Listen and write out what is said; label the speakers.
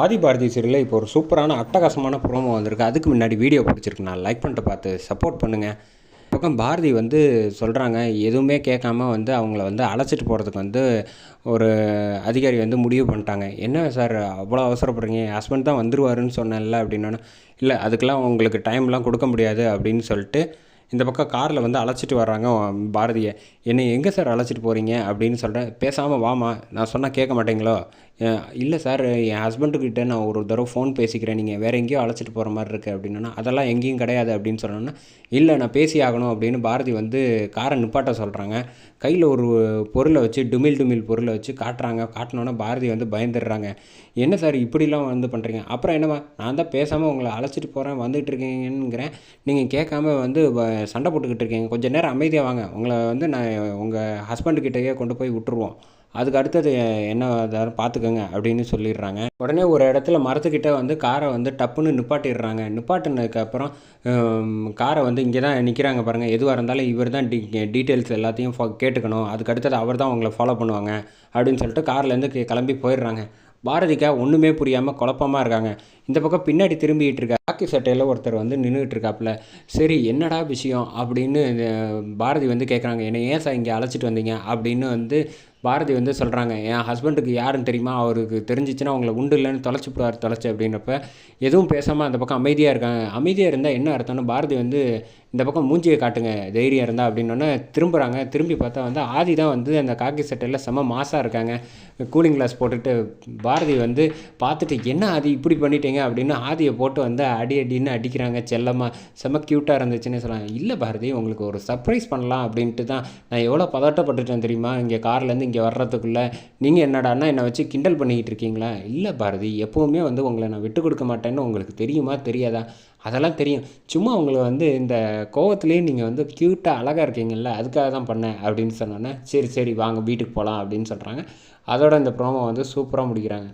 Speaker 1: ஆதி பாரதி சீரியலில் இப்போ ஒரு சூப்பரான அட்டகாசமான ப்ரோமோ வந்திருக்கு. அதுக்கு முன்னாடி வீடியோ பிடிச்சிருக்கு, நான் லைக் பண்ணிட்டு பார்த்து சப்போர்ட் பண்ணுங்கள். பக்கம் பாரதி வந்து சொல்கிறாங்க, எதுவுமே கேட்காம வந்து அவங்கள வந்து அழைச்சிட்டு போகிறதுக்கு வந்து ஒரு அதிகாரி வந்து முடிவு பண்ணிட்டாங்க. என்ன சார் அவ்வளோ அவசரப்படுறீங்க, என் ஹஸ்பண்ட் தான் வந்துருவாருன்னு சொன்னேன்ல அப்படின்னோன்னே, இல்லை அதுக்கெலாம் உங்களுக்கு டைம்லாம் கொடுக்க முடியாது அப்படின்னு சொல்லிட்டு இந்த பக்கம் காரில் வந்து அழைச்சிட்டு வர்றாங்க பாரதியை. என்னை எங்கே சார் அழைச்சிட்டு போகிறீங்க அப்படின்னு சொல்கிறேன். பேசாமல் வாமா, நான் சொன்னால் கேட்க மாட்டீங்களோ? இல்லை சார், என் ஹஸ்பண்டுக்கிட்ட நான் ஒரு தடவை ஃபோன் பேசிக்கிறேன், நீங்கள் வேறு எங்கேயோ அழைச்சிட்டு போகிற மாதிரி இருக்குது அப்படின்னா, அதெல்லாம் எங்கேயும் கிடையாது அப்படின்னு சொன்னோன்னா, இல்லை நான் பேசி ஆகணும் அப்படின்னு பாரதி வந்து காரை நிப்பாட்ட சொல்கிறாங்க. கையில் ஒரு பொருளை வச்சு டுமில் டுமில் பொருளை வச்சு காட்டுறாங்க. காட்டினோன்னா பாரதி வந்து பயந்துடுறாங்க. என்ன சார் இப்படிலாம் வந்து பண்ணுறீங்க? அப்புறம் என்னம்மா, நான் தான் பேசாமல் உங்களை அழைச்சிட்டு போகிறேன், வந்துகிட்டு இருக்கீங்கங்கிறேன், நீங்கள் கேட்காம வந்து சண்டை போட்டுக்கிட்டு இருக்கீங்க, கொஞ்சம் நேரம் அமைதியாக வாங்க, உங்களை வந்து நான் உங்கள் ஹஸ்பண்டுக்கிட்டேயே கொண்டு போய் விட்டுருவோம், அதுக்கு அடுத்தது என்ன பார்த்துக்கோங்க அப்படின்னு சொல்லிடுறாங்க. உடனே ஒரு இடத்துல மரத்துக்கிட்ட வந்து காரை வந்து டப்புன்னு நிப்பாட்டிடுறாங்க. நிப்பாட்டினதுக்கப்புறம் காரை வந்து இங்கே தான் நிற்கிறாங்க பாருங்கள், எதுவாக இருந்தாலும் இவர் தான் டீட்டெயில்ஸ் எல்லாத்தையும் கேட்டுக்கணும், அதுக்கு அடுத்தது அவர் தான் உங்களை ஃபாலோ பண்ணுவாங்க அப்படின்னு சொல்லிட்டு கார்லேருந்து கிளம்பி போயிடுறாங்க. பாரதிக்கா ஒன்றுமே புரியாமல் குழப்பமாக இருக்காங்க. இந்த பக்கம் பின்னாடி திரும்பிகிட்டு இருக்கா காக்கி சட்டையில் ஒருத்தர் வந்து நின்றுட்டு இருக்காப்புல. சரி என்னடா விஷயம் அப்படின்னு பாரதி வந்து கேட்குறாங்க. என்னை ஏன் சார் இங்கே அழைச்சிட்டு வந்தீங்க அப்படின்னு வந்து பாரதி வந்து சொல்கிறாங்க. என் ஹஸ்பண்டுக்கு யாருன்னு தெரியுமா, அவருக்கு தெரிஞ்சிச்சுன்னா அவங்கள உண்டு இல்லைன்னு தொலைச்சிவிடுவார் தொலைச்சி அப்படின்றப்ப எதுவும் பேசாமல் அந்த பக்கம் அமைதியாக இருக்காங்க. அமைதியாக இருந்தால் என்ன அர்த்தம்னு பாரதி வந்து இந்த பக்கம் மூஞ்சியை காட்டுங்க தைரியம் இருந்தால் அப்படின்னோடனே திரும்புகிறாங்க. திரும்பி பார்த்தா வந்து ஆதி தான் வந்து அந்த காக்கி சட்டையில் செம்ம மாசாக இருக்காங்க, கூலிங் கிளாஸ் போட்டுட்டு. பாரதி வந்து பார்த்துட்டு என்ன ஆதி இப்படி பண்ணிட்டீங்க அப்படின்னு ஆதியை போட்டு வந்து அடின்னு அடிக்கிறாங்க. செல்லமாக செம்ம க்யூட்டாக இருந்துச்சுன்னு சொல்கிறாங்க. இல்லை பாரதி, உங்களுக்கு ஒரு சர்ப்ரைஸ் பண்ணலாம் அப்படின்ட்டு தான் நான் எவ்வளோ பதட்டப்பட்டுட்டேன் தெரியுமா இங்கே கார்லேருந்து இங்கே வர்றதுக்குள்ளே. நீங்கள் என்னடான்னா என்னை வச்சு கிண்டல் பண்ணிக்கிட்டு இருக்கீங்களா? இல்லை பாரதி, எப்போவுமே வந்து உங்களை நான் விட்டு கொடுக்க மாட்டேன்னு உங்களுக்கு தெரியுமா தெரியாதா? அதெல்லாம் தெரியும், சும்மா உங்களை வந்து இந்த கோவத்துலேயே நீங்கள் வந்து க்யூட்டாக அழகாக இருக்கீங்கல்ல, அதுக்காக தான் பண்ணேன் அப்படின்னு சொன்னோன்னே, சரி சரி வாங்க வீட்டுக்கு போகலாம் அப்படின்னு சொல்கிறாங்க. அதோட இந்த ப்ரோமோ வந்து சூப்பராக முடிக்கிறாங்க.